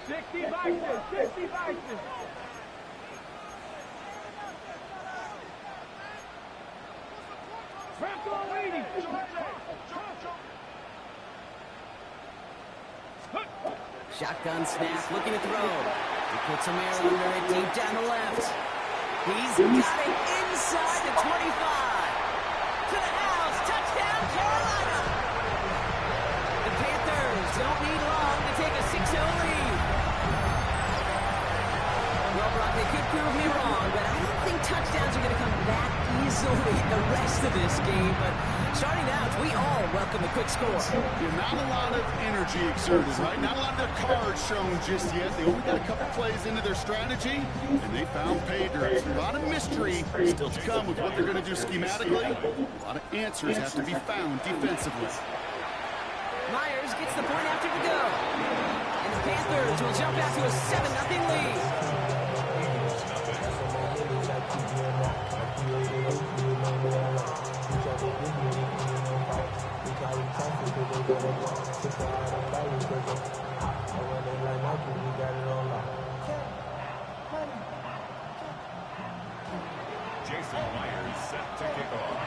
60 Bison, 60 Bison. Shotgun snap, looking to throw. He puts some air under it, deep down the left. He's got it inside the 25. To the house, touchdown, Carolina. The Panthers don't need long to take a 6-0 lead. Well, Brock, they could prove me wrong, but I don't think touchdowns are going to come that easily the rest of this game. But starting out, we all welcome the quick score. Yeah, not a lot of energy exerted, right? Not a lot of their cards shown just yet. They only got a couple plays into their strategy, and they found pay dirt. A lot of mystery still to come with what they're going to do schematically. A lot of answers have to be found defensively. Myers gets the point after to go. And the Panthers will jump out to a 7-0 lead. Jason Myers set to kick off.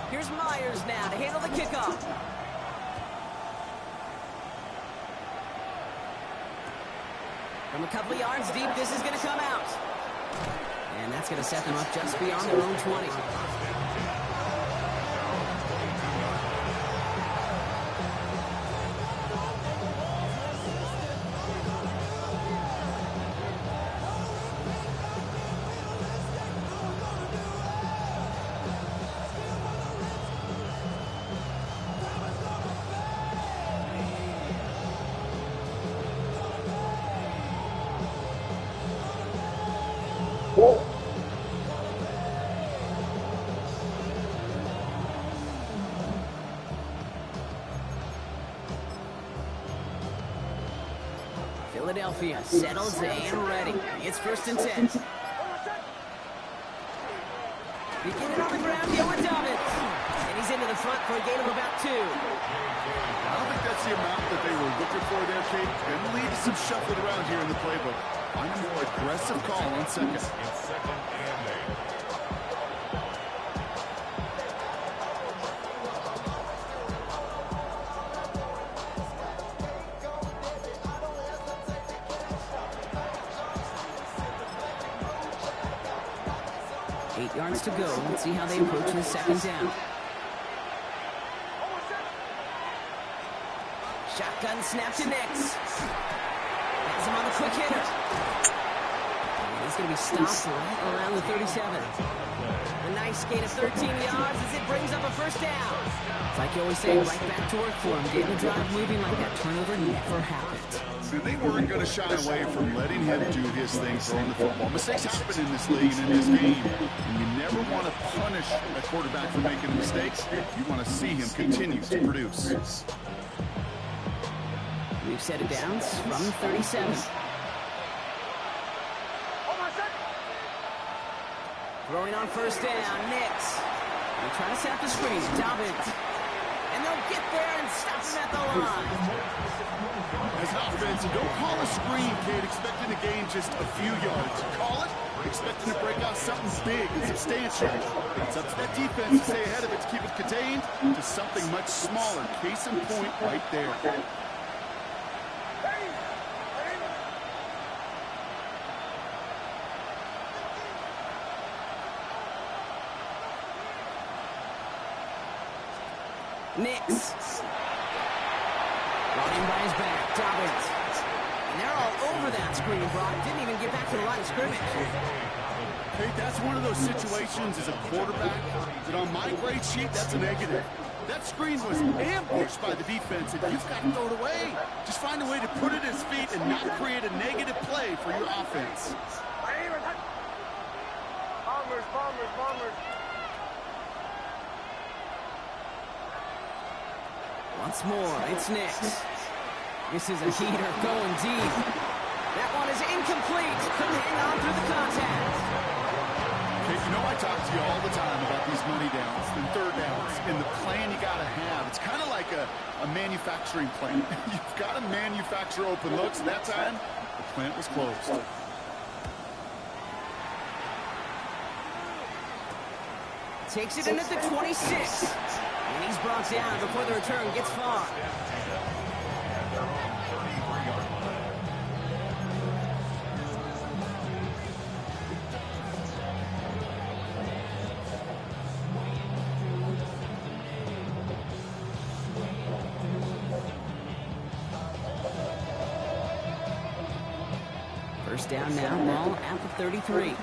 Here's Myers now to handle the kickoff. From a couple of yards deep, this is going to come out. And that's going to set them up just beyond their own 20. Philadelphia settles and ready. It's 1st and 10. Beginning on the ground, Dylan Dobbins. And he's into the front for a gain of about 2. I don't think that's the amount that they were looking for there, Kate. Going to lead to some shuffling around here in the playbook. Find a more aggressive call on second. It's 2nd and 8. Yards to go. Let's see how they approach this 2nd down. Shotgun snap to Nix. Has him on the quick hitter. And he's going to be stopped right around the 37. A nice gain of 13 yards as it brings up a 1st down. It's like you always say, right back to work for him. Getting the drive moving like that turnover never happened. And they weren't going to shy away from letting him do his thing throwing the football. Mistakes happen in this league and in this game. And you never want to punish a quarterback for making mistakes. You want to see him continue to produce. We've set it down from 37. Throwing on 1st down, Nix. They're trying to set up the screen. Dobbins. And they'll get there and stop him at the line. As an offense, you don't call a screen, kid, expecting to gain just a few yards. You call it, expecting to break out something big and substantial. It's up to that defense to stay ahead of it, to keep it contained to something much smaller. Case in point right there. Nix. Brought in by his back, Dobbins. And they're all over that screen, Brock. Didn't even get back to the line of scrimmage. Hey, that's one of those situations as a quarterback that on my grade sheet, that's a negative. That screen was ambushed by the defense, and you've got to throw it away. Just find a way to put it at his feet and not create a negative play for your offense. Bombers. Once more, it's Nix. This is a heater going deep. That one is incomplete. Couldn't hang on through the contact. Okay, you know I talk to you all the time about these money downs and 3rd downs and the plan you got to have It's kind of like a manufacturing plant. You've got to manufacture open looks. That time, the plant was closed. Takes it in at the 26. And he's brought down before the return gets far. First down now, ball at the 33.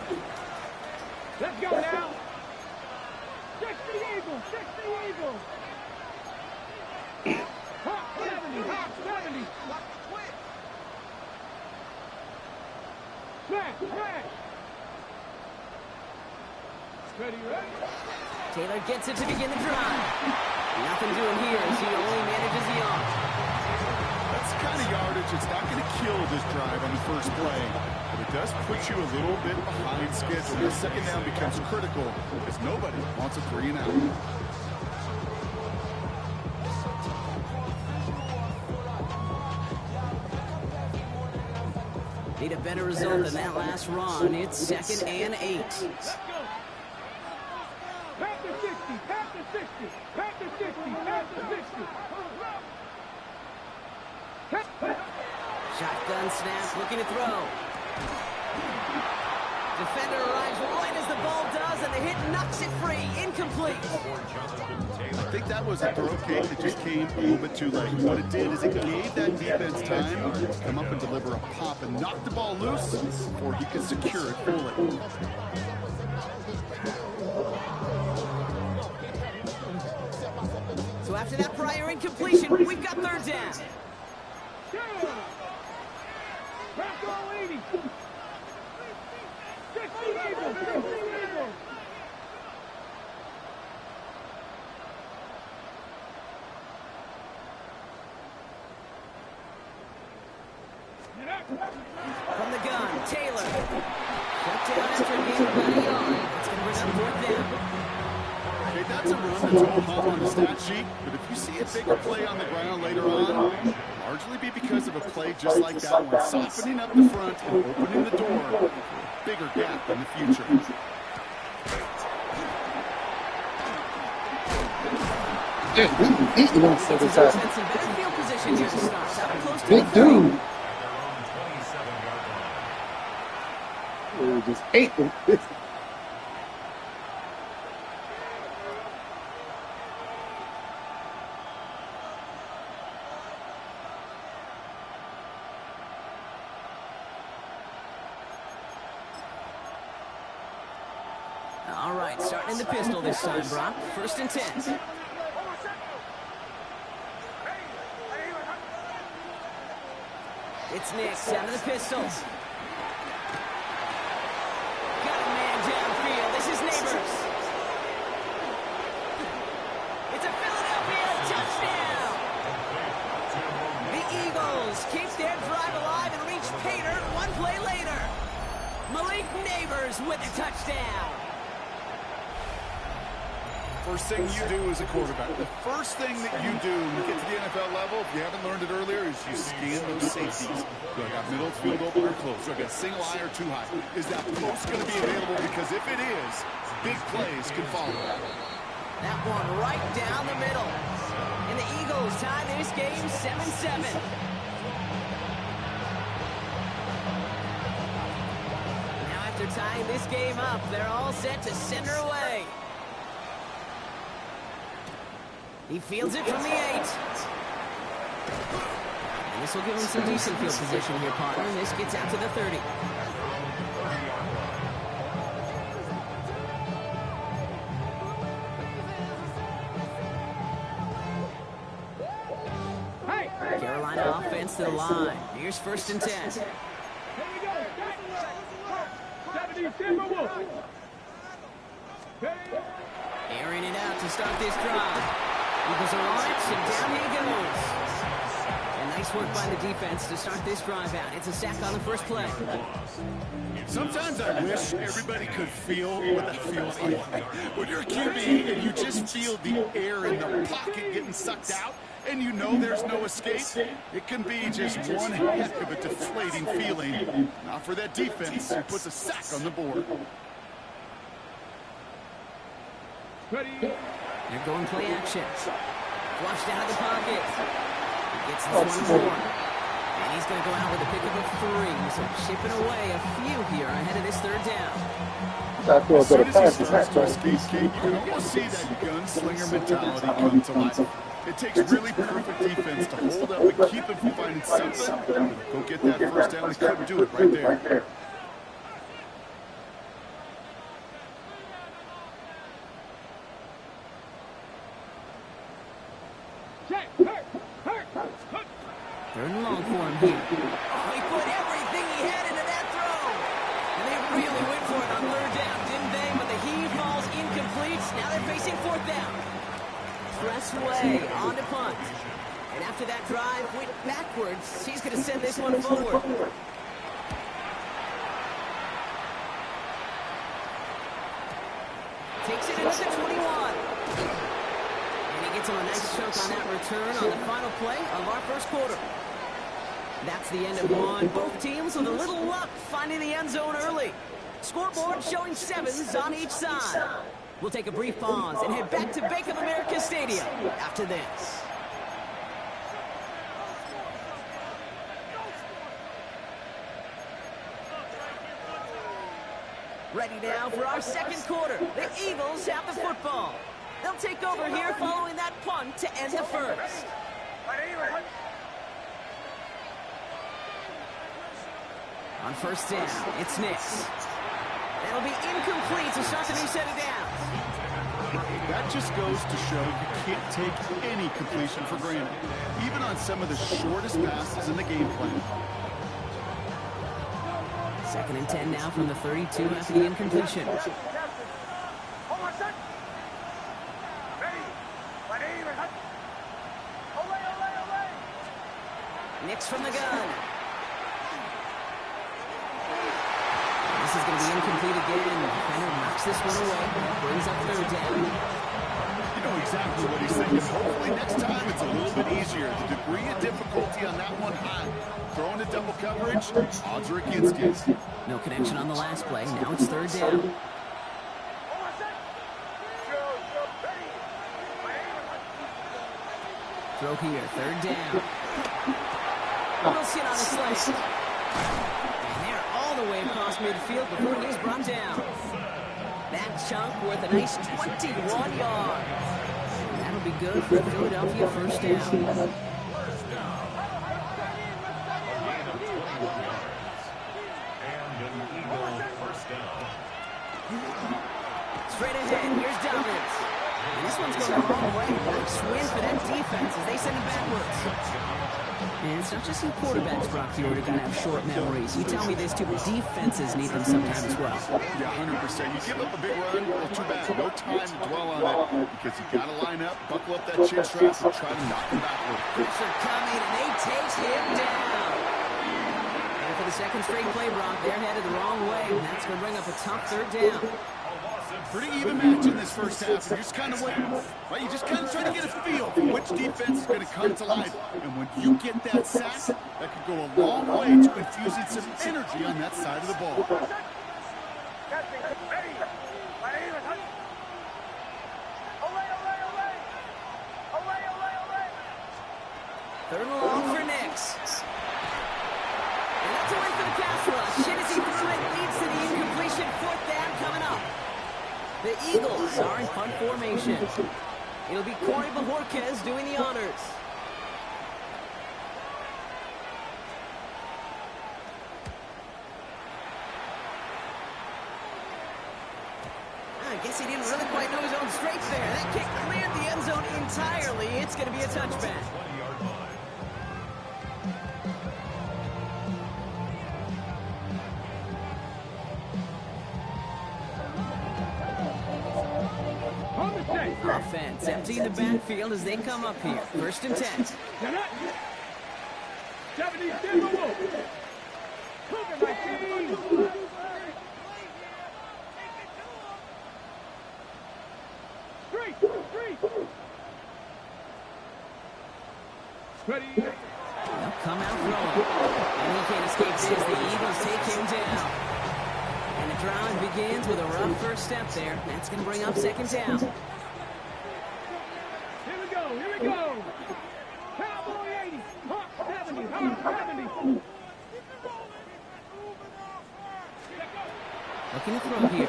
Let's go now. 60 Eagles, 60 Eagles. Hot 70, hot 70. Smash, smash. Ready, ready. Taylor gets it to begin the drive. Nothing doing here as he only manages the arm. That's the kind of yardage it's not going to kill this drive on the first play, but it does put you a little bit behind schedule. The second down becomes critical as nobody wants a 3 and out. Need a better result than that last run. It's 2nd and 8. Let's go. Back to 60, back to 60, back to 60, back to 60. Shotgun snap, looking to throw. Defender arrives right as the ball does, and the hit knocks it free. Incomplete. I think that was a throw kick that just came a little bit too late. What it did is it gave that defense time to come up and deliver a pop and knock the ball loose before he could secure it fully. So after that prior incompletion, we've got 3rd down. Back all 80. 60 Eagles, 60 Eagles. From the gun, Taylor. Shut down after a gain of about a yard. It's going to bring up 4th down. Okay, that's a run that's all hung on the stat sheet, but if you see a bigger play on the ground later on, largely be because of a play just like that one, softening up the front and opening the door for a bigger gap in the future. He's doing so good. Some better field position here to start. Up close to Big the 30. dude. Just ate him. All right, starting in the pistol this time, Brock. 1st and 10. It's Nix down to the pistol. Got a man downfield. This is Neighbors. It's a Philadelphia touchdown. The Eagles keep their drive alive and reach Pater one play later. Malik Neighbors with a touchdown. First thing you do as a quarterback, the first thing that you do when you get to the NFL level, if you haven't learned it earlier, is you scan those safeties. Do I got middle field open or close? Do I got single high or too high? Is that post going to be available? Because if it is, big plays can follow. That one right down the middle. And the Eagles tie this game 7-7. Now after tying this game up, they're all set to send her away. He fields it from the 8. And this will give him some decent field position here, partner. And this gets out to the 30. Carolina offense to the line. Here's 1st and 10. Here we go. 70 Timberwolves. Airing it out to start this drive. Eagles are on it, and down he goes. And Nice work by the defense to start this drive out. It's a sack on the first play. Sometimes I wish everybody could feel what that feels like. When you're a QB and you just feel the air in the pocket getting sucked out, and you know there's no escape, it can be just one heck of a deflating feeling. Not for that defense, who puts a sack on the board. Ready. They're going play action. Flushed out of the pocket. He gets this one more. And he's going to go out with a pick of a 3. So chipping away a few here ahead of this third down. As soon as he starts to escape, Kate, you can almost see that gunslinger mentality come to life. It takes really perfect defense to hold up and keep him from finding something. Go get that first down. He couldn't do it right there. Third and long for him here. Oh, he put everything he had into that throw. And they really went for it on third down, didn't they? But the heave ball's incomplete. Now they're facing fourth down. Press way on to punt. And after that drive went backwards, he's going to send this one forward. Takes it into the 21. And he gets him a nice chunk on that return on the final play of our first quarter. That's the end of one. Both teams with a little luck finding the end zone early. Scoreboard showing 7s on each side. We'll take a brief pause and head back to Bank of America Stadium after this. Ready now for our second quarter. The Eagles have the football. They'll take over here following that punt to end the first. On first down, it's Nix. That'll be incomplete to start the new set of downs. That just goes to show you can't take any completion for granted, even on some of the shortest passes in the game plan. Second and 10 now from the 32 after the incompletion. Nix from the gun. This is going to be incomplete again. The defender knocks this one away. Brings up third down. You know exactly what he's thinking. Hopefully next time it's a little bit easier. The degree of difficulty on that one high. Throwing to double coverage, odds are against you. No connection on the last play. Now it's third down. Throw here, third down. Wilson on the slant. And they're all the way across midfield before he's brought down. That chunk worth a nice 21 yards. And that'll be good for Philadelphia first down. Straight ahead, here's Dobbins. And this one's going the wrong way. Nice win for that defense as they send it backwards. And it's not just the quarterbacks, Brock Theodore, got to have short memories. You tell me this too, but defenses need them sometimes as well. Yeah, 100%. You give up a big run, well, too bad. No time to dwell on it because you got to line up, buckle up that chin strap, and try to knock him backward. Pressure coming, and they take him down. And for the second straight play, Brock, they're headed the wrong way, and that's going to bring up a tough third down. Pretty even match in this first half. You're just kind of waiting, right? You just kind of try to get a feel for which defense is going to come to life. And when you get that sack, that could go a long way to infusing some energy on that side of the ball. Third and long for Nix. And that's a win for the pass rush. Shit as he threw it, leads to the incompletion. Fourth down coming up. The Eagles are in punt formation. It'll be Corey Bajorquez doing the honors. I guess he didn't really quite know his own strength there. That kick cleared the end zone entirely. It's going to be a touchback. On the set. Offense emptying the backfield as they come up here. First and 10. 70, Denver Wolf. Cougar 19. Street. Ready. They'll come out throwing. And he can't escape this. The Eagles take him down. And the drive begins with a rough first step there. That's going to bring up second down. Here we go. Cowboy 80, Hawk 70, Hawk 70. Looking to throw here.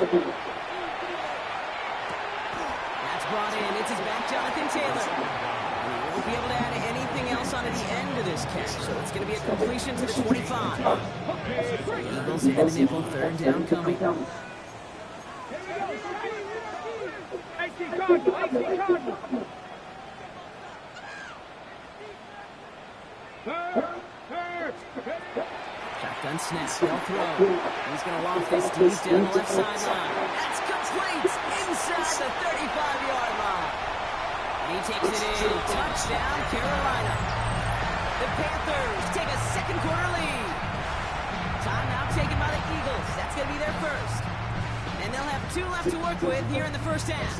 That's brought in. It's his back, Jonathan Taylor. And he won't be able to add anything else onto the end of this catch. So it's going to be a completion to the 25. The Eagles in the nickel, third down coming. 18 Cardinals. Third. Shotgun snap. They'll throw. He's going to loft this deep down the left sideline. That's complete inside the 35-yard line. And he takes it in. Touchdown, Carolina. The Panthers take a second quarter lead. Timeout taken by the Eagles. That's going to be their first. And they'll have 2 left to work with here in the first half.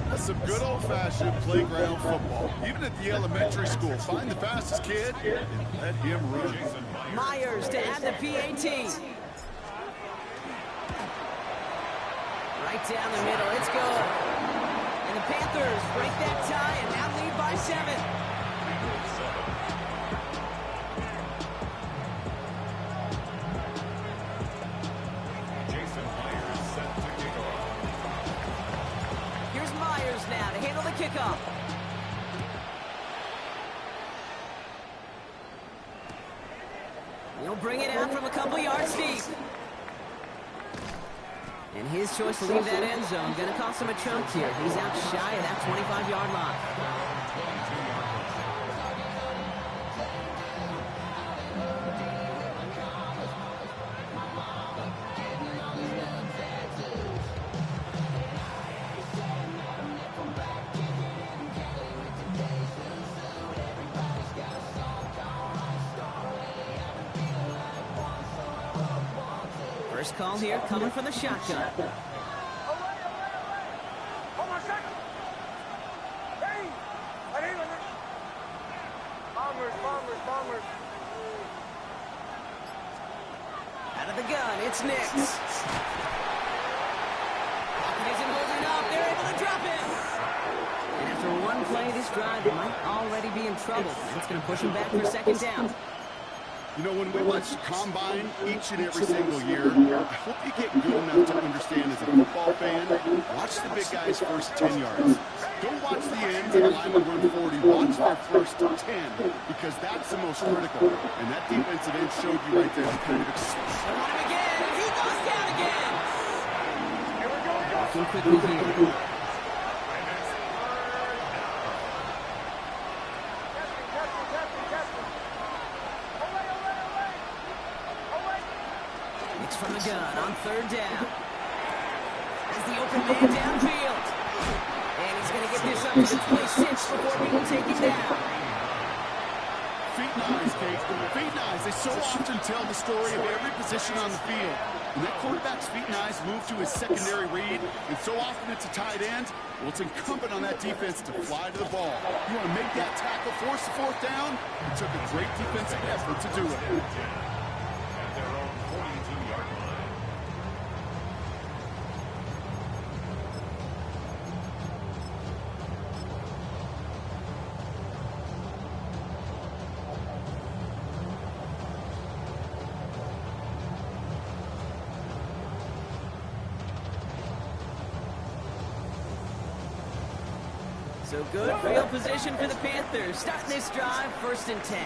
That's some good old-fashioned playground football. Even at the elementary school, find the fastest kid and let him run. Myers to add the PAT. Right down the middle. It's good. And the Panthers break that tie and now lead by 7. Jason Myers set to kick off. Here's Myers now to handle the kickoff. He'll bring it out from a couple yards deep. And his choice to leave that end zone going to cost him a chunk here. He's out shy of that 25-yard line. First call here coming from the shotgun. Hold on a second. Hey, I need it. Bombers. Out of the gun, it's Nix. Pocket isn't holding up. They're able to drop it. And after one play, this drive might already be in trouble. That's going to push him back for second down. You know, when we watch Combine each and every single year, I hope you get good enough to understand as a football fan, watch the big guys' first 10 yards. Don't watch the ends of the lineman run 40. Watch their first 10, because that's the most critical. And that defensive end showed you right there the kind of They want him again, and he goes down again. Walking quickly here. From the gun on third down. As the open man downfield. And he's going to get this up to the 26 before being taken down. feet and eyes, Kate. Feet and eyes. They so often tell the story of every position on the field. When that quarterback's feet and eyes move to his secondary read, and so often it's a tight end, well, it's incumbent on that defense to fly to the ball. You want to make that tackle, force the fourth down. It took a great defensive effort to do it. At their own 42-yard line. So good field position for the Panthers. Starting this drive, 1st and 10.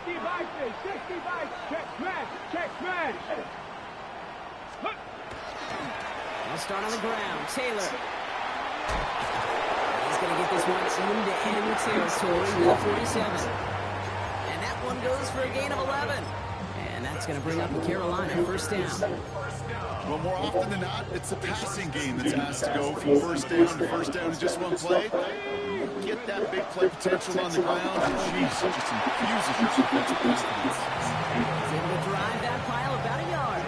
65, check smash. They'll start on the ground. Taylor. He's going to get this one into enemy territory with a 47. And that one goes for a gain of 11. And That's going to bring up a Carolina first down. Well, more often than not, it's a passing game that's asked to go from first down in just one play. Get that big play potential on the ground, and geez, it just infuses your defensive confidence. He's able to drive that pile about a yard.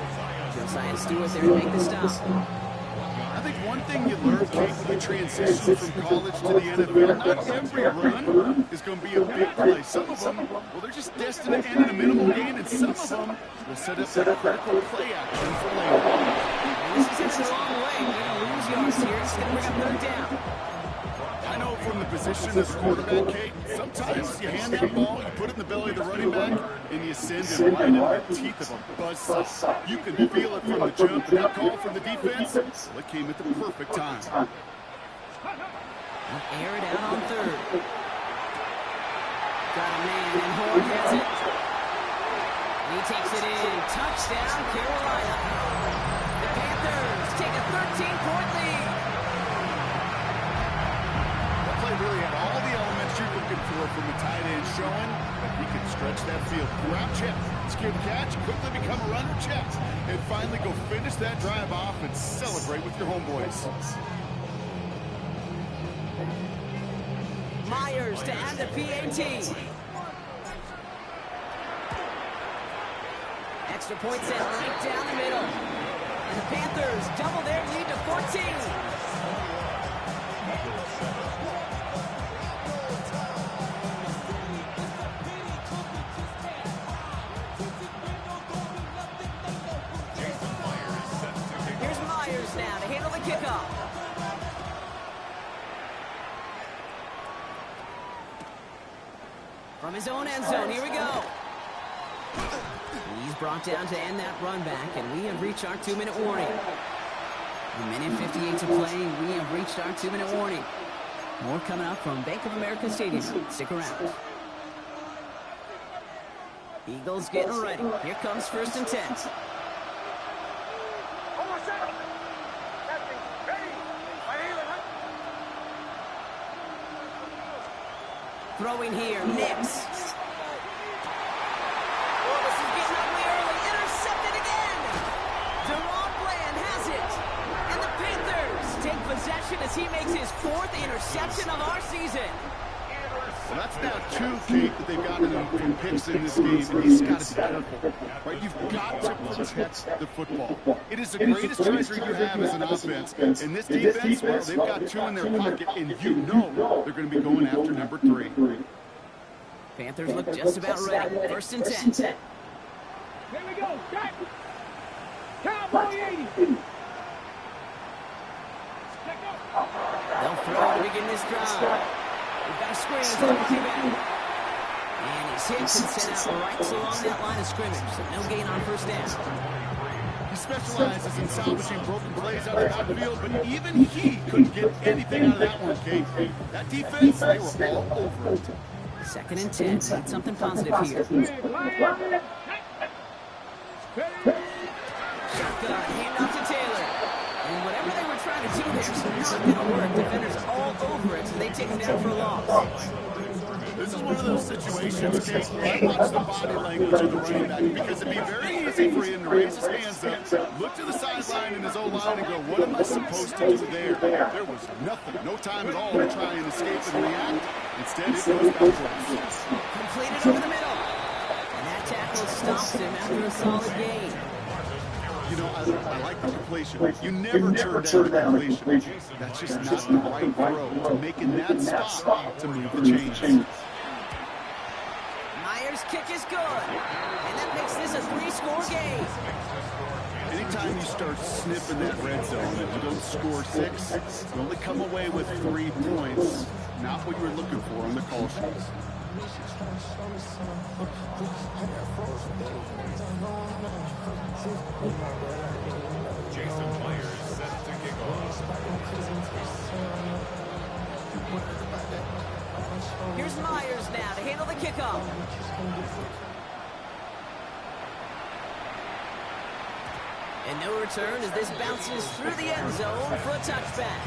Josiah Stewart there to make the stop. I think one thing you learn, Kate, when you transition from college to the NFL, not every run is going to be a big play. Some of them, well, they're just destined to end in a minimal gain, and some of them will set up that critical play action for later. This is headed the wrong way. They're going to lose yards here. It's going to bring up third down. I know from the position as a quarterback, Kate, sometimes you hand that ball, you put it in the belly of the running back, and you send it right in the teeth of a buzzsaw. You can feel it from the jump. That call from the defense, well, it came at the perfect time. Air it out on third. Got a man, and Horn has it. He takes it in. Touchdown, Carolina. The Panthers take a 13-point lead. That play really had all the elements you're looking for from a tight end, showing that he can stretch that field. Grab check, secure the catch, quickly become a runner check, and finally go finish that drive off and celebrate with your homeboys. Myers to add the PAT. Extra point set right down the middle. And the Panthers double their lead to 14. Here's Myers now to handle the kickoff. From his own end zone, here we go. He's brought down to end that run back, and we have reached our 2-minute warning. A minute 58 to play, we have reached our 2-minute warning. More coming up from Bank of America Stadium. Stick around. Eagles getting ready. Here comes 1st and 10. Throwing here, Nix. Oh, this is getting ugly early. Intercepted again. Deron Bland has it. And the Panthers take possession as he makes his 4th interception of our season. Well, that's now 2, Kate, that they've gotten from picks in this game, and he's got to be careful. Right? You've got to protect the football. It is the greatest treasure you have as an offense. And this defense, well, they've got 2 in their pocket, and you know they're going to be going after number 3. Panthers look just about ready. 1st and 10. There we go. Got Cowboy 80. They'll throw to begin this drive. We've got a screen for the back. And he's hit and sent out right along that line of scrimmage. So no gain on 1st down. He specializes in salvaging broken plays out of the backfield, but even he couldn't get anything out of that one, Kate. That defense, they were all over it. 2nd and 10. Need something positive here. Shotgun, hand off to Taylor. And whatever they were trying to do there is not going to work. Defenders all over it, so they take him down for a loss. This is one of those situations, Kate, where I watch the body language of the running back, because it'd be very easy for him to raise his hands up, look to the sideline in his O-line and go, what am I supposed to do there? There was nothing, no time at all to try and escape and react. Instead, it goes backwards. Completed over the middle. And that tackle stops him after a solid gain. You know, I like the completion. You never turn down the completion. That's just not the right throw. To making that stop to move the chains. Myers' kick is good. And that makes this a 3-score game. Anytime you start sniffing that red zone and you don't score 6, you only come away with 3 points. Not what you were looking for on the call sheets. Jason Myers set to kick off. Here's Myers now to handle the kickoff. And no return as this bounces through the end zone for a touchback.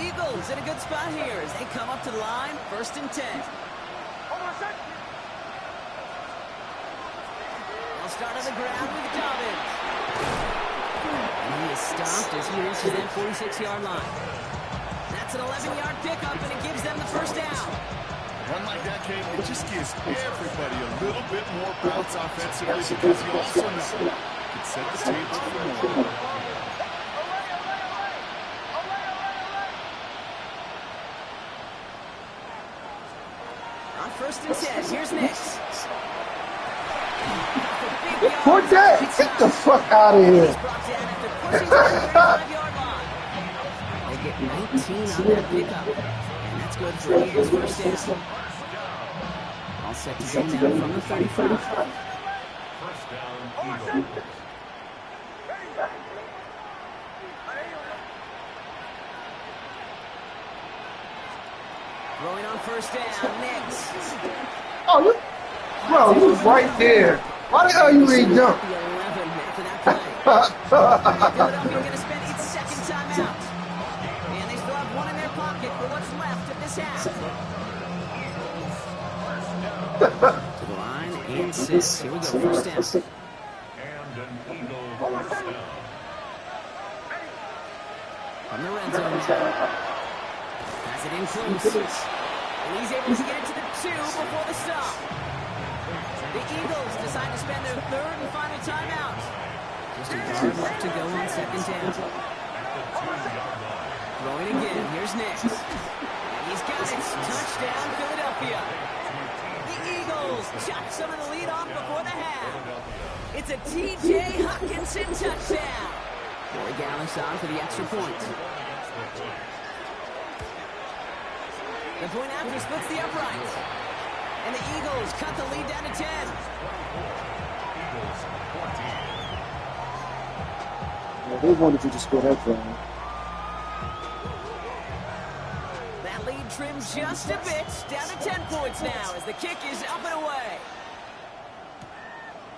Eagles in a good spot here as they come up to the line, 1st and 10. They'll start on the ground with Dobbins. And he is stopped as he reaches that 46-yard line. That's an 11-yard pickup, and it gives them the 1st down. One like that, Kate, it just gives everybody a little bit more bounce offensively because you also know it can set the table for more. On 1st and 10, here's Nix. Cortez, get the fuck out of here. He's brought down after pushing to the 35-yard line. They get 19 on that pickup, and that's good for Eagles' 1st down. All set to go now from the 35. First down, Eagles. Throwing on 1st down, Nix. Oh, you, bro, you was right there. Why the hell you ain't jump? The 11 after that play. Philadelphia going to spend its 2nd timeout. And they still have one in their pocket for what's left of this half. To the line and 6. Here we go, 1st down. And an Eagle first down. From the red zone now. Has it in close. And he's able to get it to the 2 before the stop. The Eagles decide to spend their 3rd and final timeout. Just a yard left to go on 2nd down. Throwing again. Here's Nix. And he's got it. Touchdown, Philadelphia. The Eagles chop some of the lead off before the half. It's a T.J. Hockenson touchdown. Corey Gallis on for the extra point. The point after splits the upright. And the Eagles cut the lead down to 10. Yeah, they wanted you to score that from. That lead trims just a bit, down to 10 points now as the kick is up and away.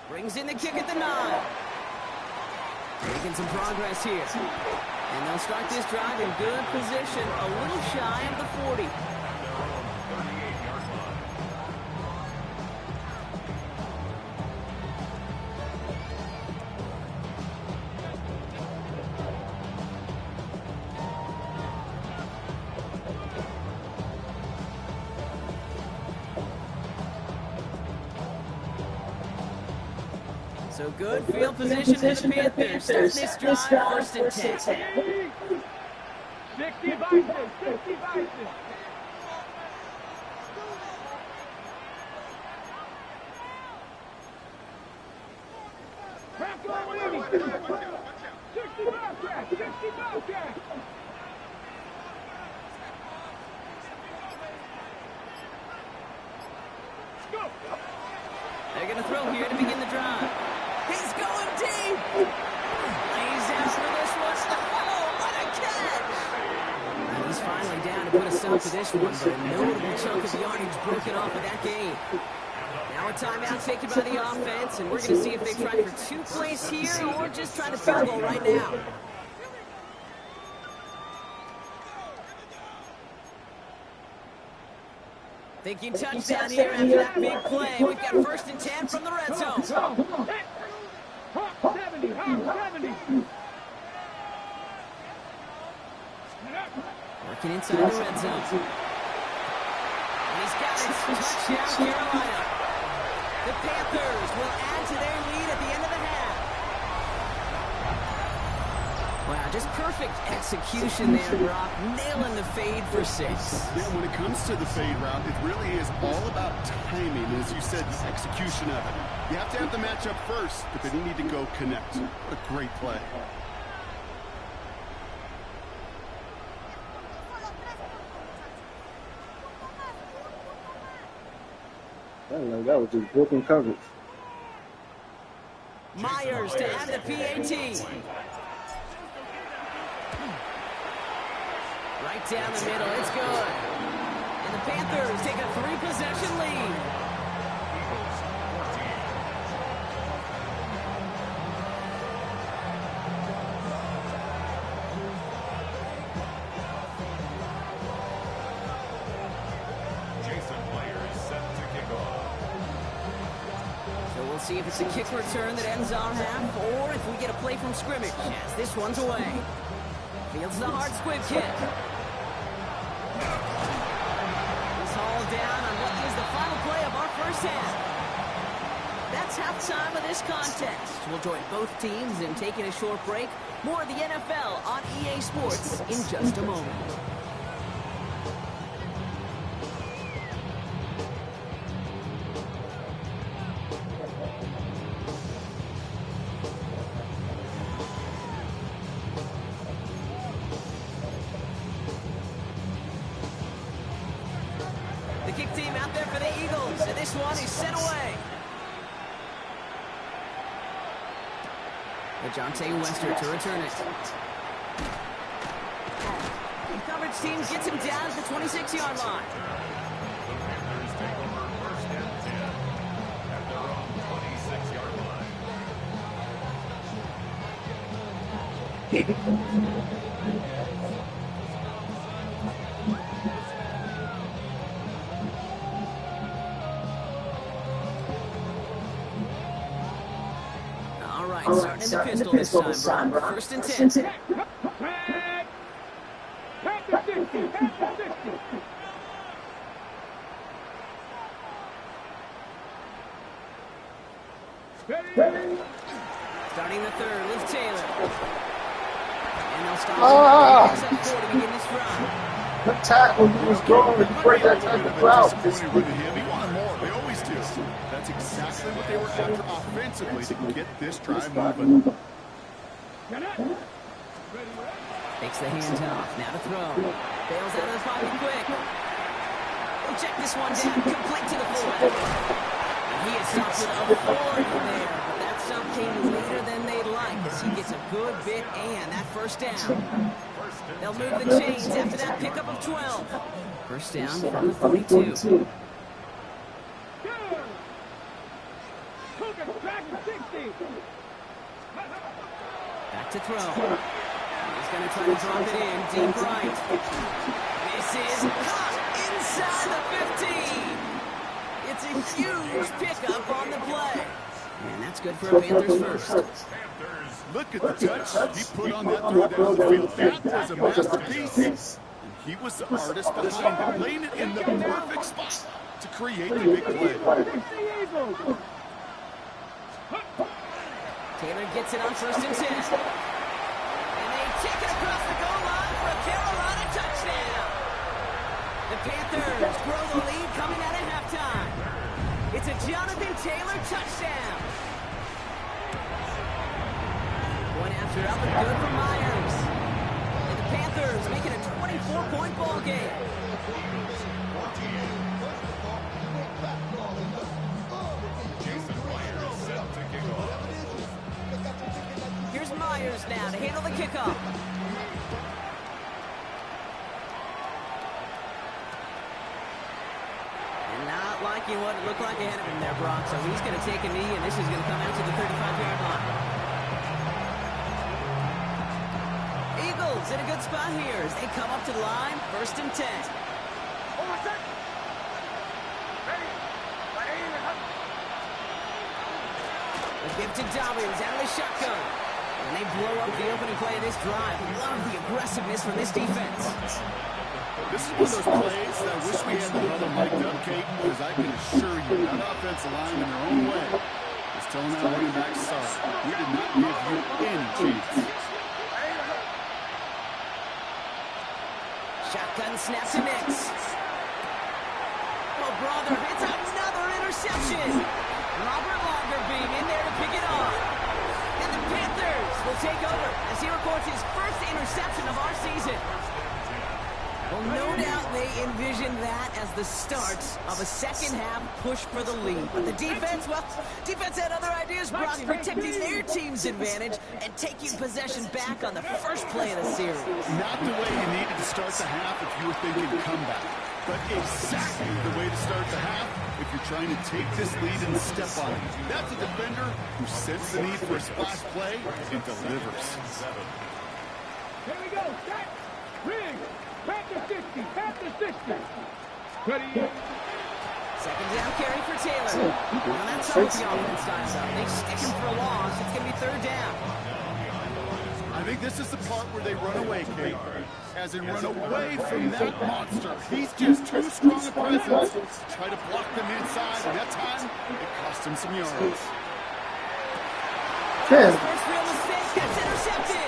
Brings in the kick at the 9. Making some progress here. And they'll start this drive in good position, a little shy of the 40. So good field position for the Panthers. Start this drive, 1st and 10. 60 Bison, 60 Bison. Crack on Willie. 60 Bobcat, 60 Bobcat. Go. They're going to throw here to begin the drive. He's going deep. Lays out for this one. Oh, what a catch. And he's finally down to put a stop to this one, but a notable chunk of yardage broken off of that game. Now a timeout taken by the offense, and we're going to see if they try for 2 plays here or just try to field goal right now. Thinking touchdown here after that big play. We've got 1st and 10 from the red zone. 70, 70. Working inside the red zone. And he's got it. Touchdown, Carolina. The Panthers will add to their lead at the end of the half. Wow, just perfect execution there, Brock. Nailing the fade for 6. Yeah, when it comes to the fade route, it really is all about timing. As you said, the execution of it. You have to have the matchup first, but then you need to go connect. What a great play. That was just broken coverage. Myers to add the PAT. Right down the middle, it's good. And the Panthers take a 3-possession lead. see if it's a kick return that ends our half, or if we get a play from scrimmage, as this one's away. Fields the hard squib kick. He's hauled down on what is the final play of our first half. That's halftime of this contest. We'll join both teams in taking a short break. More of the NFL on EA Sports in just a moment. The kick team out there for the Eagles, and this one is sent away. Dejounte Wester to return it. The coverage team gets him down at the 26-yard line. Panthers take over 1st and 10 at their own 26-yard All right, starting in the pistol this time, Brock. 1st and 10. At the 50, at the 50. Ready? Starting the third, Liv Taylor. And they'll stop him at 4 to begin this drive. The tackle he was going to break that tackle out. Disappointed with him. He wanted more. They always do. That's exactly what they were after offensively to get this drive moving. Takes the hands off, now to throw. Bails out of the pocket quick. He'll check this one down, complete to the fullback. And he is stopped with a 40 there, but that stop came later than they'd like as he gets a good bit and that first down. They'll move the chains after that pickup of 12. First down from the 42. Back to throw. He's going to try to drop it in, deep right. This is caught inside the 15. It's a huge pickup on the play. And that's good for a Panthers first. Look at the touch he put on that throw down the field. That was a masterpiece. He was the artist behind it, laying it in the perfect spot to create the big play. Taylor gets it on 1st and 10. And they take it across the goal line for a Carolina touchdown. The Panthers grow the lead coming out at halftime. It's a Jonathan Taylor touchdown. One after up and good for Myers. And the Panthers make it a 24-point ball game. Here's Myers now to handle the kickoff. And not liking what it looked like ahead of him there, Brock. So he's going to take a knee, and this is going to come out to the 35-yard line. Eagles in a good spot here as they come up to the line, 1st and 10. The give to Dobbins out of the shotgun. And they blow up the opening play of this drive. Love the aggressiveness from this defense. This is one of those plays that I wish we had the brother mic'd up, Kate, because I can assure you that offensive line in their own way is telling that running back, sorry, we did not give you any chance. Shotgun snap to Nix. Oh, brother, it's another interception. Robert Longerbeam in there to pick it off. And the Panthers will take over as he records his first interception of our season. Well, no doubt they envisioned that as the start of a second-half push for the lead. But the defense, well, defense had other ideas, Brock, protecting their team's advantage and taking possession back on the first play of the series. Not the way you needed to start the half if you were thinking comeback, but exactly the way to start the half if you're trying to take this lead and step on it. That's a defender who senses the need for a splash play and delivers. Here we go. Set. Rig. Back to 50. Back to 60. Ready. Second down carry for Taylor. Well, that's how the offense styles up. They stick him for a loss. It's going to be third down. I think this is the part where they run away, Kate. As in run away from that monster. He's just too strong a presence. Try to block them inside, and that time, it cost him some yards. Man, First real mistake gets intercepted.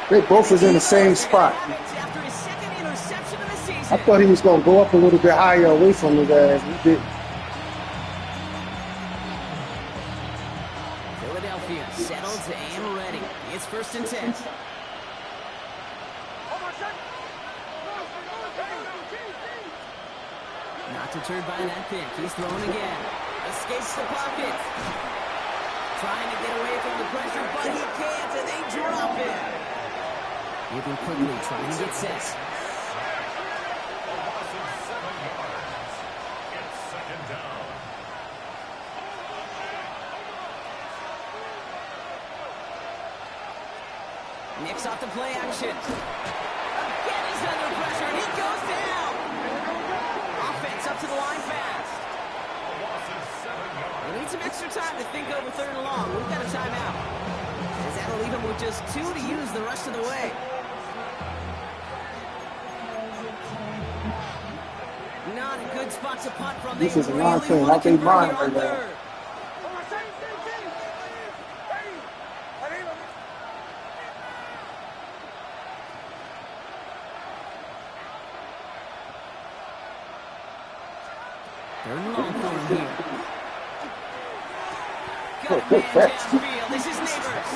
they both was in the same spot. After his second interception of the season. I thought he was going to go up a little bit higher away from his ass. He didn't. Philadelphia settled and ready. It's 1st and 10. Not deterred by that pick. He's throwing again. Escapes the pocket. Trying to get away from the pressure, but he can't, and they drop it. Moving quickly, trying to get set. It's second down. Nicks off the play action. Again, he's under pressure, and he goes down. Offense up to the line fast. We need some extra time to think over third and long. We've got a timeout. As that'll leave him with just 2 to use the rest of the way. Not a good spot to punt from. This They is a really long thing. want I to think convert mine here on right there. third. Third and long for him here. Got a man downfield. This is Neighbors.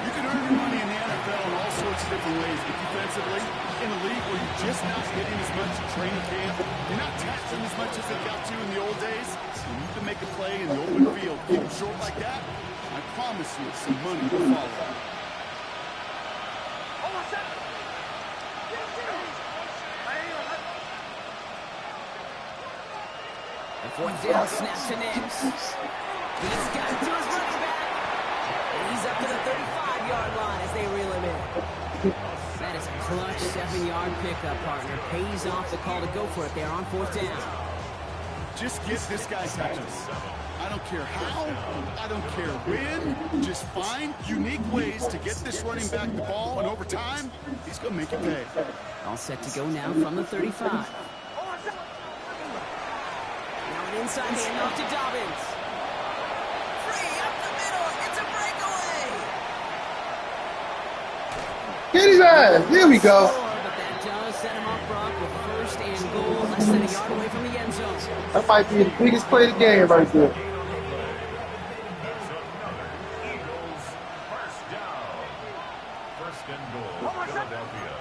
You can earn your money in the NFL in all sorts of different ways, but defensively, in a league where you're just not getting as much training camp, you're not tackling as much as they got to in the old days, you need to make a play in the open field. Keep it short like that, I promise you some money will follow. And fourth down, snap to Nicks. He's got it to his running back. And he's up to the 35-yard line as they reel him in. That is a clutch 7-yard pickup, partner. Pays off the call to go for it there on fourth down. Just get this guy touches. I don't care how, I don't care when, just find unique ways to get this running back the ball, and over time, he's going to make it pay. All set to go now from the 35. Now an inside handoff to Dobbins. Free up the middle. It's a breakaway. Get his ass. There we go. But that does set him up, Brock, with first and goal, less than a yard away from the end zone. That might be the biggest play of the game right there. Eagles first down. First and goal, Philadelphia.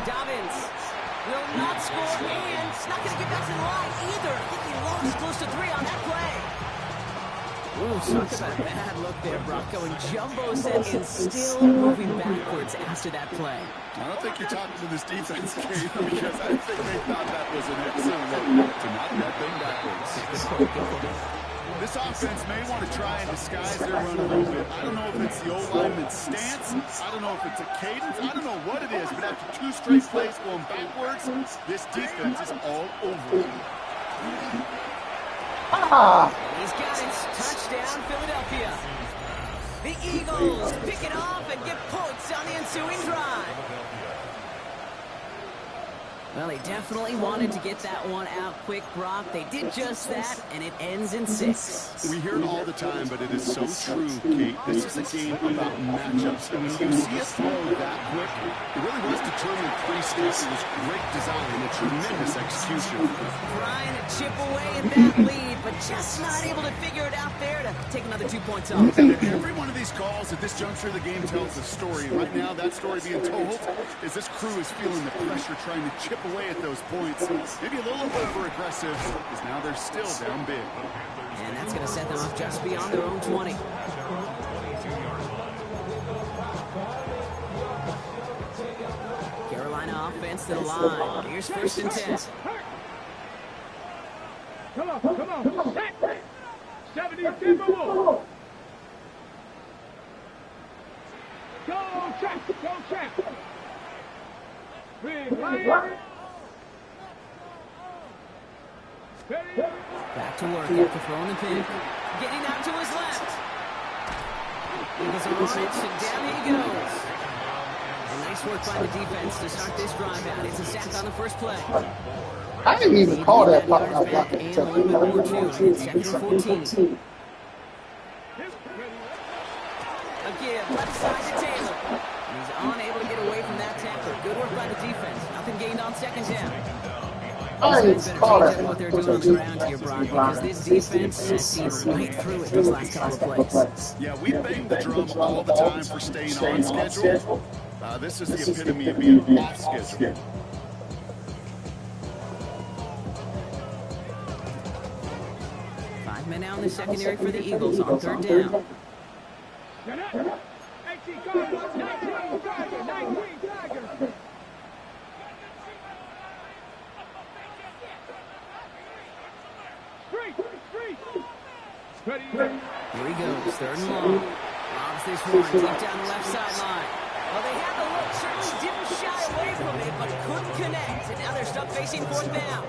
Dobbins will not score, and it's not going to get back to the line either. I think he lost close to 3 on that play. Ooh, talk about a bad look there, Brock. Going jumbo set and still moving backwards after that play. I don't think you're talking to this defense, Kate, because I think they thought that was an excellent look to knock that thing backwards. This offense may want to try and disguise their run a little bit. I don't know if it's the old lineman's stance. I don't know if it's a cadence. I don't know what it is, but after 2 straight plays going backwards, this defense is all over it. He's got it. Touchdown, Philadelphia. The Eagles pick it off and get points on the ensuing drive. Well, they definitely wanted to get that one out quick, Brock. They did just that, and it ends in 6. We hear it all the time, but it is so true, Kate. This is a game about matchups. And when you see a throw that quick, it really was determined 3 steps. It was great design and a tremendous execution. Trying to chip away at that lead, but just not able to figure it out there to take another 2 points off. Every one of these calls at this juncture of the game tells a story. And right now, that story being told is this crew is feeling the pressure, trying to chip away at those points. Maybe a little over-aggressive, because now they're still down big. And that's going to set them up just beyond their own 20. Carolina offense to the line. Here's first and 10. Come on. 70 more. Go, check. Big play. to work after throwing the pin. Getting out to his left. Eagles are on it, and down he goes. And nice work by the defense to start this drive out. It's a sack on the first play. I didn't even call that Yards pop out back block. and a little bit more too. And it's second and 14. A give, left side to Taylor. And he's unable to get away from that tackler. Good work by the defense. Nothing gained on second down. I These didn't guys call better that. change up what they're doing on the ground here, Brock, because this defense has seen right through it these last couple of plays. Yeah, we bang the drum all the time for staying on schedule. This is the epitome of being off schedule. 5 men out in the secondary for the Eagles on third down. 18 Tigers, 19 Tigers, 19 Tigers. Ready. Here he goes, third and long. Lobs this one deep down the left sideline. Well, they had the look, certainly didn't shy away from it, but couldn't connect. And now they're stuck facing fourth down.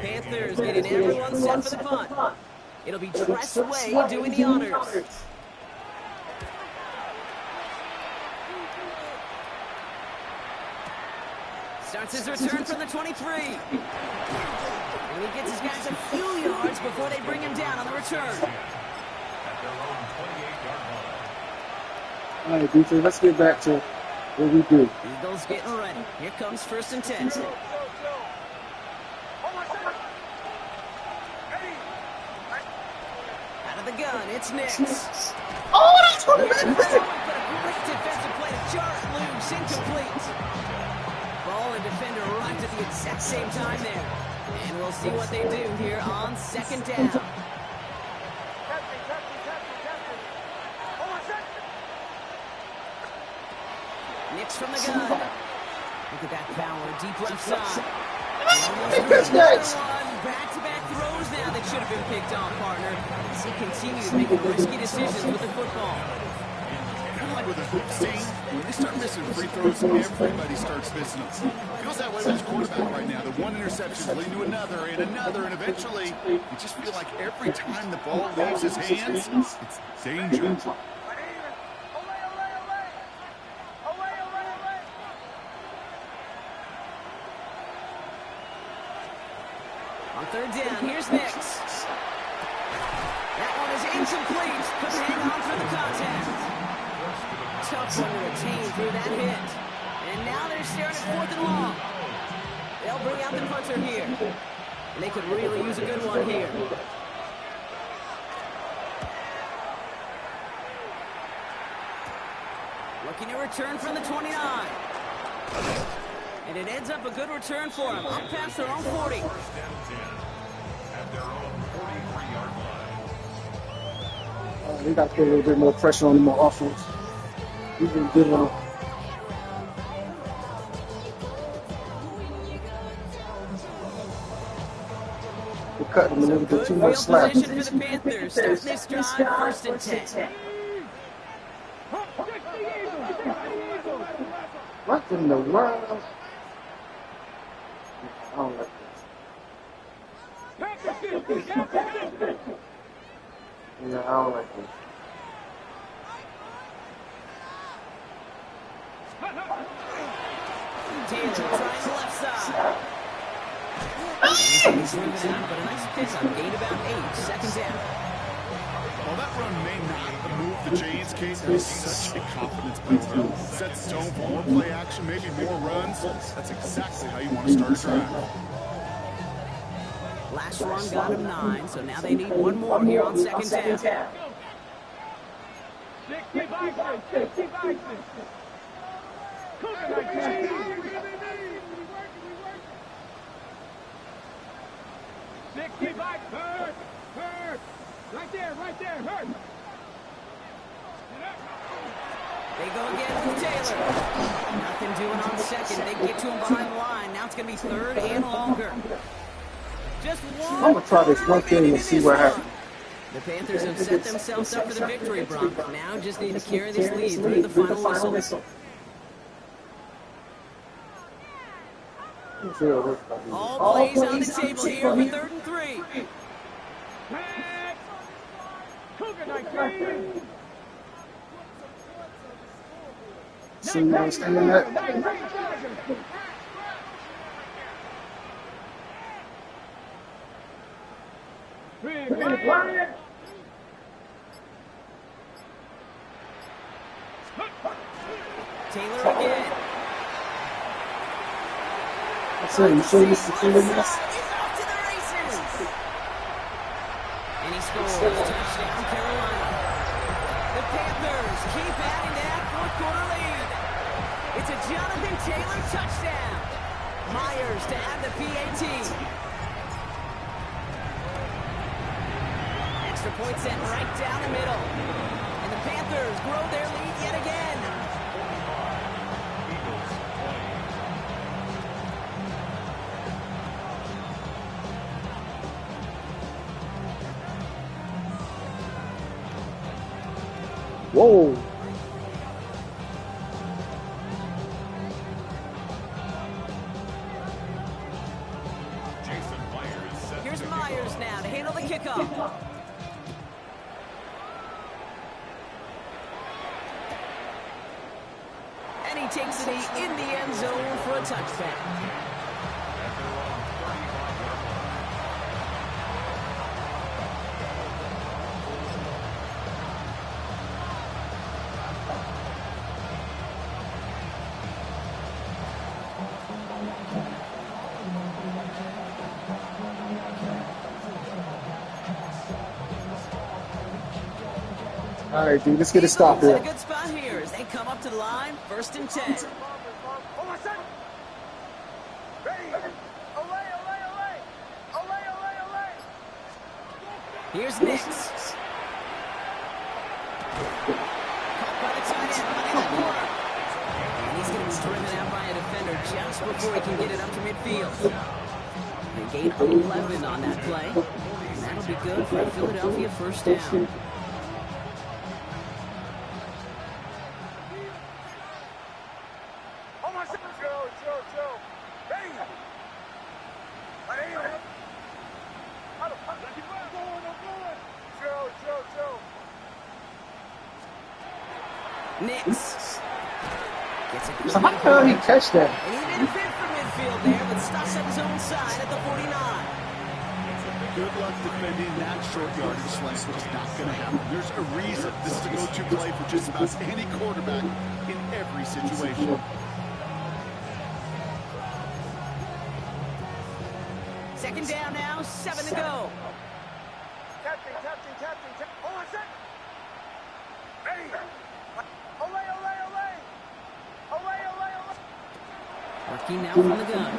Panthers getting everyone set for the punt. It'll be Tress Way doing the honors. Starts his return from the 23. And he gets his guys a few yards before they bring him down on the return. All right, defense, let's get back to what we do. Eagles getting ready. Here comes 1st and 10. Out of the gun, it's Nix. Oh, that's what it But is. a great defensive play to jar it loose, incomplete. Ball and defender arrived at the exact same time there. And we'll see what they do here on second down. Nix from the gun. Look at that power, deep left side. Back-to-back throws now that should have been picked off, partner. As he continues making risky decisions with the football. Kind of like with a hoop scene, when they start missing free throws, everybody starts missing them. Feels that way with his quarterback right now. The one interception leading to another, and eventually, you just feel like every time the ball leaves his hands, it's danger. On third down, here's Nix. That one is incomplete. Couldn't hang on through the contact. Tough one to retain through that hit. And now they're staring at 4th and long. They'll bring out the punter here. And they could really use a good one here. Looking to return from the 29. And it ends up a good return for them. Up past their own 40. We got to put a little bit more pressure on them on offense. We've been good on them. We're cutting them a little bit too Good much field slack. position for the Panthers. Start this drive, 1st and 10. What in the world? I don't like this. Yeah, I don't like this. Taylor trying the left side. He's moving out, but a nice pick on gain about 8. Second down. While that run may not have moved the Jays' case, it's such a confidence builder. Sets the tone for more play action, maybe more runs. That's exactly how you want to start a drive. Last run got him 9, so now they need one more here on second down. 60 Vikings, 60 Vikings. Cook 19. 60 Vikings. Hurt. Right there, hurt. They go again with Taylor. Nothing doing on second. They get to him behind the line. Now it's going to be 3rd and longer. Just one. I'm going to try this one thing and see what happens. The Panthers have set themselves up for the victory, Brock. Now just need to carry this lead through the final whistle. All All plays on the table here for 3rd and 3. See now staying in that. Taylor again. That's it. You sure you see this? Is off to the races. And he scores. Touchdown, Carolina. The Panthers keep adding to that fourth quarter lead. It's a Jonathan Taylor touchdown. Myers to add the PAT. Extra point set right down the middle. And the Panthers grow their lead yet again. Whoa. Jason Myers set Here's to kick Myers off. now to handle the kickoff. And he takes it in the end zone for a touchback. At their own 35-yard line. All right, dude. Let's get a stop Eagles in here. a good spot here as they come up to the line, 1st and 10. Here's Nix. Caught by the tight end behind the corner. And he's going to be driven out by a defender just before he can get it up to midfield. They gain 11 on that play. And that'll be good for a Philadelphia first down. Nix. Gets it. So how the hell he catch that? And he didn't fit for midfield there, but stops at his own side at the 49. Good luck defending that short yardage slant. It's not going to happen. There's a reason this is a go-to play for just about any quarterback in every situation. Second down now, 7 to go. Working now from the gun.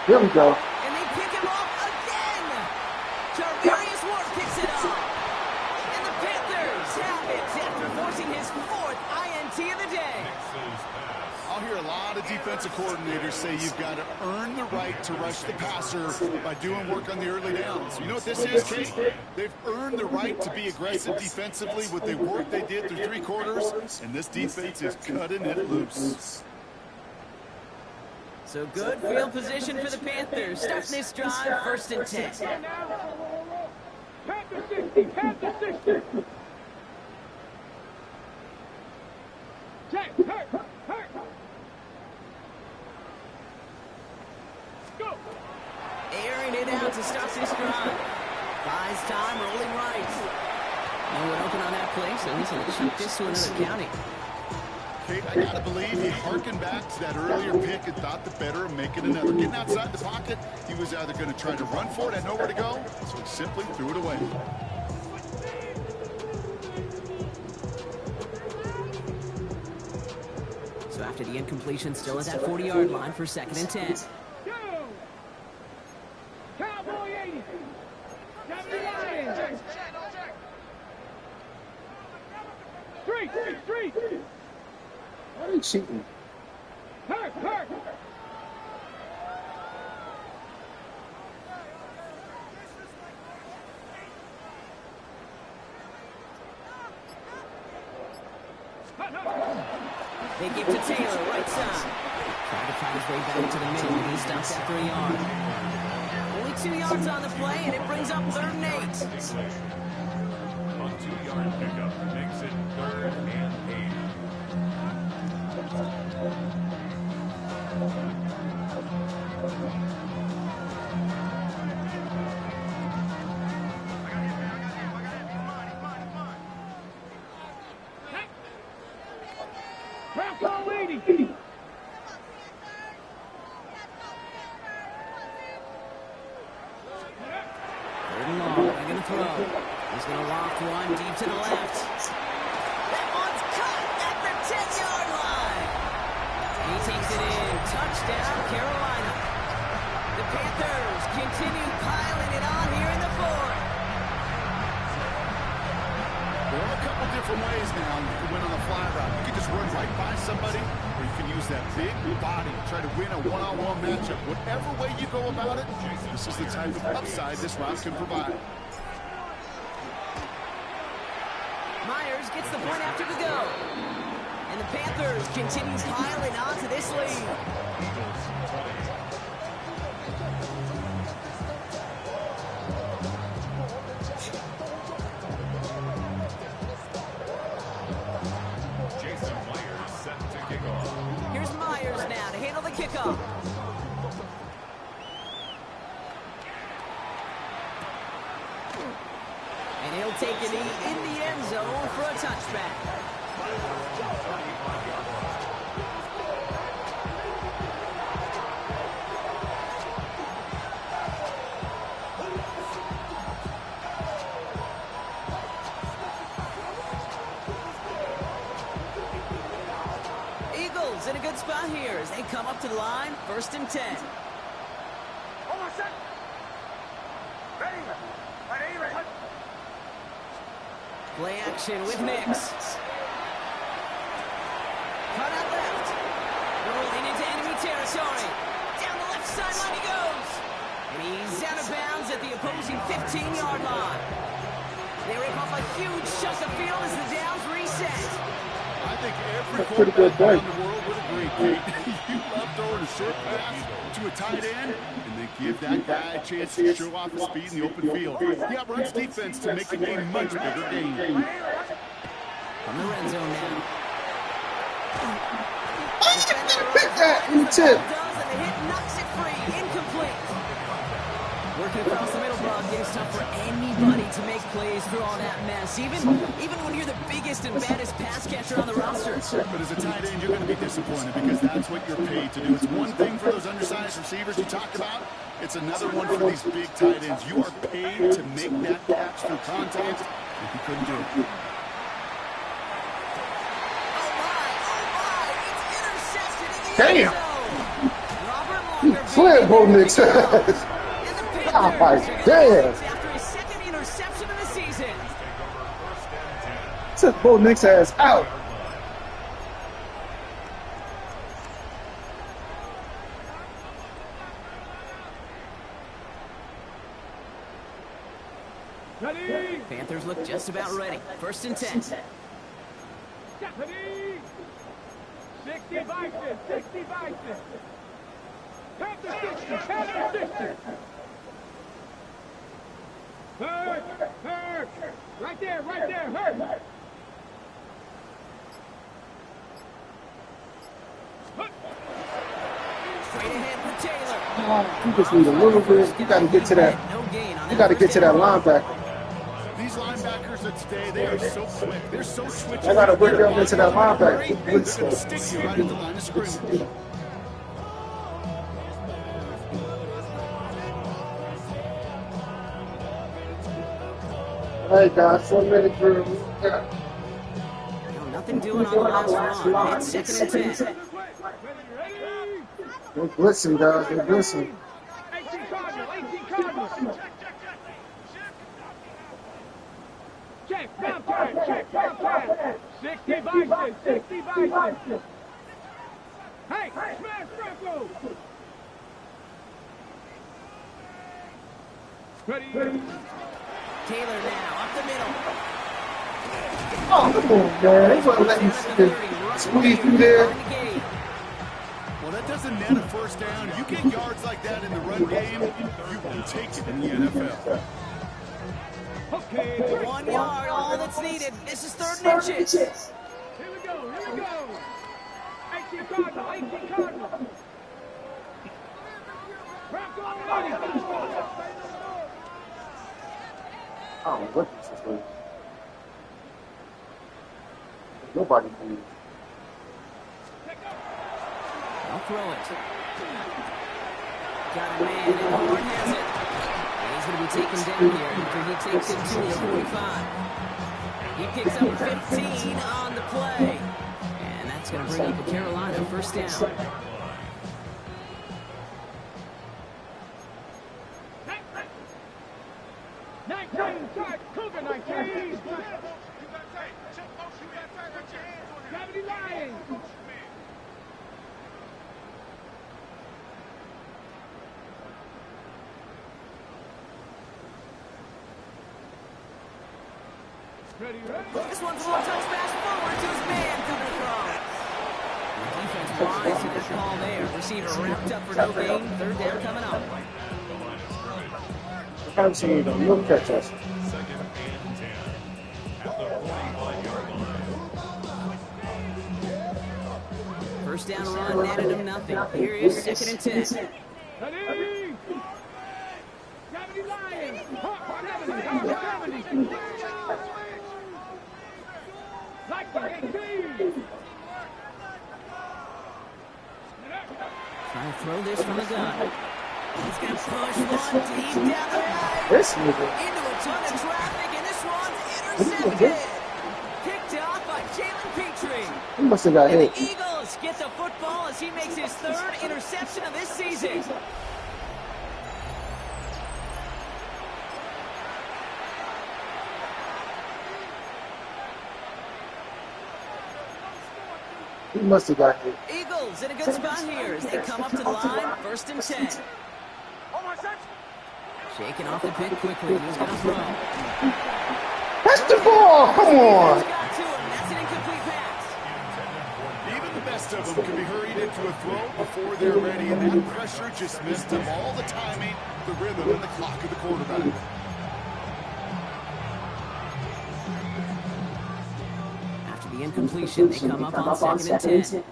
Here we go. And they pick him off again. Tarvarius Ward picks it up. And the Panthers have it after forcing his 4th INT of the day. Nix's pass. I'll hear a lot of defensive coordinators say you've got to earn the right to rush the passer by doing work on the early downs. You know what this is, Kate? They've earned the right to be aggressive defensively with the work they did through 3 quarters, and this defense is cutting it loose. So good field position for the Panthers. Starting this drive, 1st and 10. Panther 60, Panther 60. Jack, hurt. Go. Airing it out to start this drive. Buys time, rolling right. No one open on that play, so he's going to shoot this to another county. Kate, I gotta believe he harkened back to that earlier pick and thought the better of making another. Getting outside the pocket, he was either going to try to run for it, had nowhere to go, so he simply threw it away. So after the incompletion, still at that 40-yard line for 2nd and 10. Go. Cowboy 80. 79. Street. Why are you cheating? Hurt. They give to Taylor, right side. Trying to find his way back to the middle, and he stops after a yard. Only 2 yards on the play, and it brings up 3rd and 8. 6-yard pickup makes it 3rd and 8. Bravo 80. Third and long. They're going to throw. He's going to loft one deep to the left. That one's cut at the 10-yard line. He takes it in. Touchdown, Carolina. The Panthers continue piling it on here in the fourth. There are a couple different ways now you can win on a fly route. You can just run right by somebody, or you can use that big body to try to win a one-on-one matchup. Whatever way you go about it, this is the type of upside this route can provide. Myers gets the point after the go. And the Panthers continue piling on to this lead. Jason Myers set to kick off. Here's Myers now to handle the kickoff. And he'll take a knee in the end zone for a touchback. Eagles in a good spot here as they come up to the line, 1st and 10. Play action with Nix. Cut out left. Rolling into enemy territory. Down the left sideline he goes. And he's out of bounds at the opposing 15-yard line. They rip off a huge chunk of field as the downs reset. I think every That's pretty good quarterback play. around the world would agree, Kate. You love throwing a short pass to a tight end, and then give that guy a chance to show off his speed in the open field. He outruns defense to make it a much bigger game. From the red zone now. Pick that in the tip. Does, and the hit knocks it free. Incomplete. Working across the middle block, it's tough for anybody to make plays through all that mess. Even when you're the biggest and baddest pass catcher on the roster. But as a tight end, you're going to be disappointed because that's what you're paid to do. It's one thing for those undersized receivers you talked about. It's another one for these big tight ends. You are paid to make that catch through contact, and he couldn't do it. Damn. He Flip holding it. Oh my damn. After his second interception of the season. Took Bo Nix ass out. Ready. Panthers look just about ready. 1st and 10. Ready. 60 Bison. 60 Bison. Count the 60. Count the 60. Hurt. Hurt. Right there. Right there. Hurt. Straight ahead with Taylor. You just need a little bit. You got to get to that. No gain on You got to get to that linebacker. These linebackers of today, they are so quick. They're so switchy. I got to work them into that linebacker. They're going to stick you right at the line of scrimmage. Hey guys, 1 minute drill. Yeah. No, nothing doing on the last run. It's 2nd and 10. Ready. They're blitzing, guys. They're blitzing. 18 Cardinal. 18 Cardinal. Check. Down time. Check. Down time. 60 Bison. 60 Bison. Hey, smash Franco. Ready. Taylor now, up the middle. Oh, come on, man. They wasn't letting you squeeze through there. Well, that doesn't net a first down. You get yards like that in the run game, you will take it in the NFL. Okay. 1 yard, all that's needed. This is 3rd and inches. Here we go. Here we go. 18 Cardinal. 18 Cardinal. Bronco ready. I don't know what this is doing. Nobody moves. I'll throw it. Got a man, and Horn has it. And he's going to be taken down here after he takes it to the 45. He picks up 15 on the play. And that's going to bring up a Carolina 1st down. Cougar 19. Gravity Lions. Ready, ready. This one's a little touch pass forward to his man coming across. The defense wise to that call there. Receiver wrapped up for no gain. 3rd down coming up. I haven't seen them. You'll catch us. 2nd and 10 at the 45-yard line. 1st down run netted him nothing. Here is 2nd and 10. Ready. Gravity Lions. Gravity. Gravity. Like the 18. Trying to throw this from the gun. He's going to push one deep down the line. This nigga. Into a ton of traffic, and this one's intercepted. Picked off by Jalen Petrie. He must have got And hit. the Eagles get the football as he makes his 3rd interception of this season. He must have got hit. Eagles in a good spot here as they come up to the line. 1st and 10. Shaking off the pin quickly. He's going to throw. That's the ball. Come on. He's got to him. That's an incomplete pass. Even the best of them can be hurried into a throw before they're ready, and that pressure just missed them. All the timing, the rhythm, and the clock of the quarterback. After the incompletion, they come up on 2nd and 10.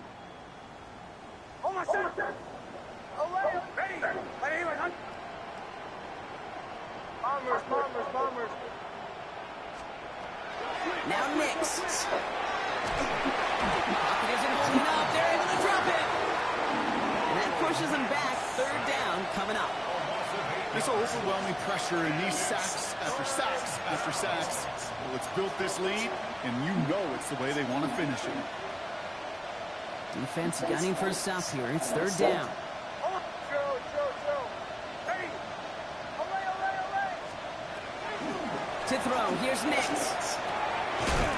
Bombers. Now Nix. Pocket isn't holding up. They're able to drop it. And that pushes them back. 3rd down coming up. This overwhelming pressure and these sacks after sacks after sacks. Well, it's built this lead, and you know it's the way they want to finish it. Defense gunning for a stop here. It's 3rd down. To throw. Here's Nix.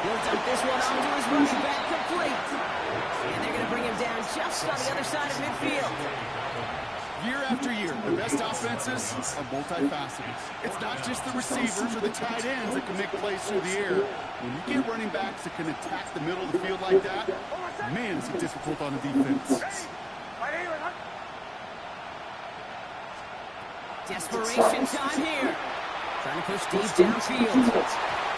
He'll dump this one onto his running back complete. And they're going to bring him down just on the other side of midfield. Year after year, the best offenses are multifaceted. It's not just the receivers or the tight ends that can make plays through the air. When you get running backs that can attack the middle of the field like that, man, is it difficult on a defense. Desperation time here. Trying to push deep downfield.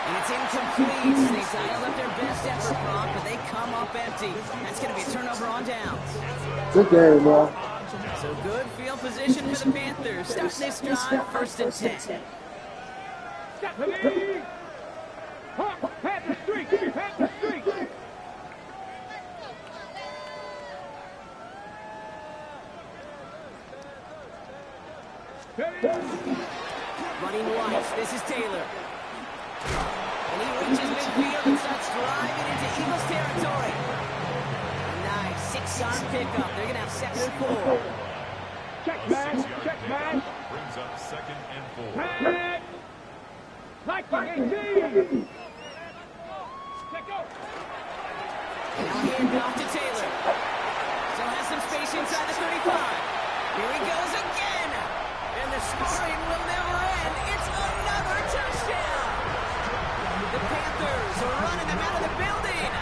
And it's incomplete. They dialed up their best effort, Brock, but they come up empty. That's going to be a turnover on downs. Good game, bro. So good field position for the Panthers. Starting this drive, 1st and 10. Ready. Panther Street. Panther Street. Running right. This is Taylor. And he reaches midfield and starts driving into Eagles territory. A nice 6-yard pickup. They're going to have 2nd and 4. Check man. Brings up 2nd and 4. Pat. Like the 18. Let go. Now a handoff to Taylor. Still has some space inside the 35. Here he goes again. And the scoring will never end. It's another touchdown. The Panthers are running them out of the building.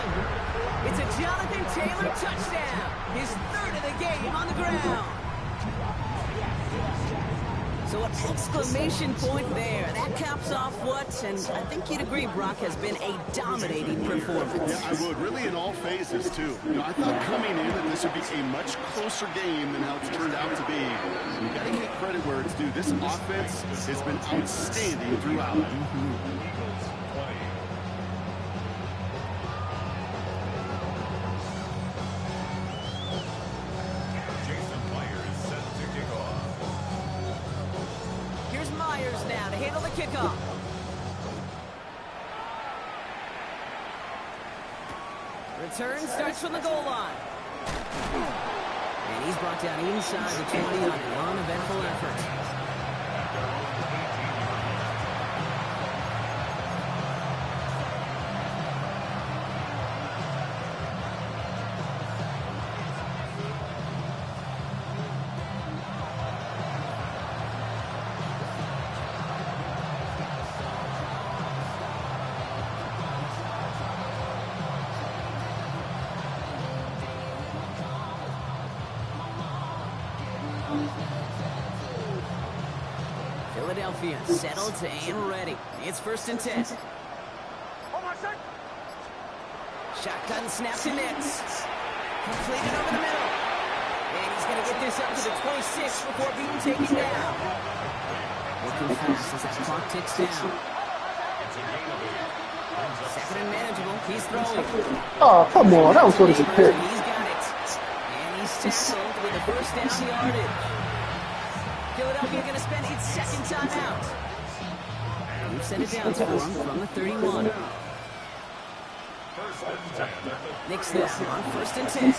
It's a Jonathan Taylor touchdown. His 3rd of the game on the ground. So an exclamation point there. That caps off what, and I think you'd agree, Brock, has been a dominating performance. Yeah, I would. Really in all phases, too. I thought coming in that this would be a much closer game than how it's turned out to be. You got to give credit where it's due. This offense has been outstanding throughout. Eagles 20. Jason Myers set to kick off. Here's Myers now to handle the kickoff. Return starts from the goal line. And he's brought down inside the 20 on an uneventful effort. Philadelphia settled and ready. It's 1st and 10. Shotgun snap to Nix. Completed over the middle. And he's going to get this up to the 26 before being taken down. Working fast as that clock ticks down. 2nd and manageable. He's throwing. Oh, come on. That was what it's a pick. He's got it. And he's tackled with a 1st down yardage. Philadelphia going to spend its 2nd timeout. We've set it down for him from the 31. Nix there on 1st and 10.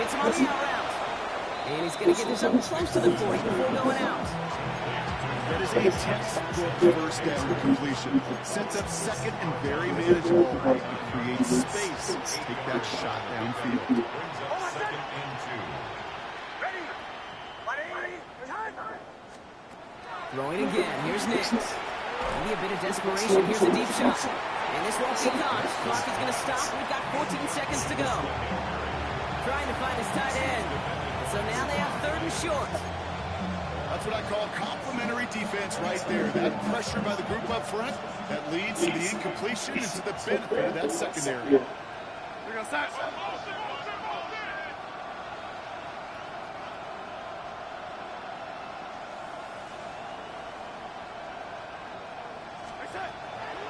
Hits him on the out route. And he's going to get this up close to the 40 before going out. That is a textbook 1st down completion. Sets up 2nd and very manageable. It creates space. Take that shot downfield. Throwing again. Here's Nix. Maybe a bit of desperation. Here's a deep shot. And this won't be caught. Clock is going to stop. We've got 14 seconds to go. Trying to find his tight end. So now they have 3rd and short. That's what I call complimentary defense right there. That pressure by the group up front, that leads to the incompletion and to the benefit of that secondary.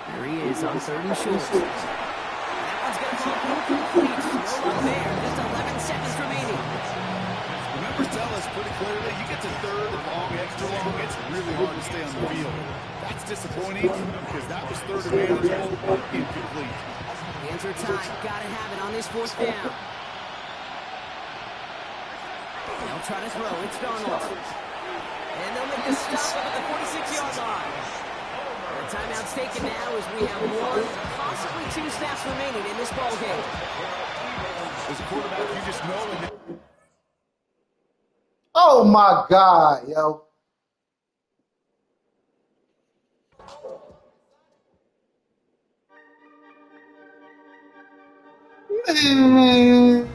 There he is on 3rd and short. That one's going to fall incomplete. No luck there. Just 11 seconds remaining. The numbers tell us pretty clearly, you get to 3rd and long, extra long, it's really hard to stay on the field. That's disappointing because that was 3rd and manageable, incomplete. Hands are tied. Got to have it on this 4th down. They'll try to throw. It's Darnold. And they'll make the stop up at the 46-yard line. The timeout's taken now as we have 1, possibly 2 snaps remaining in this ball game. As a quarterback, you just know. Oh my God, yo. Man.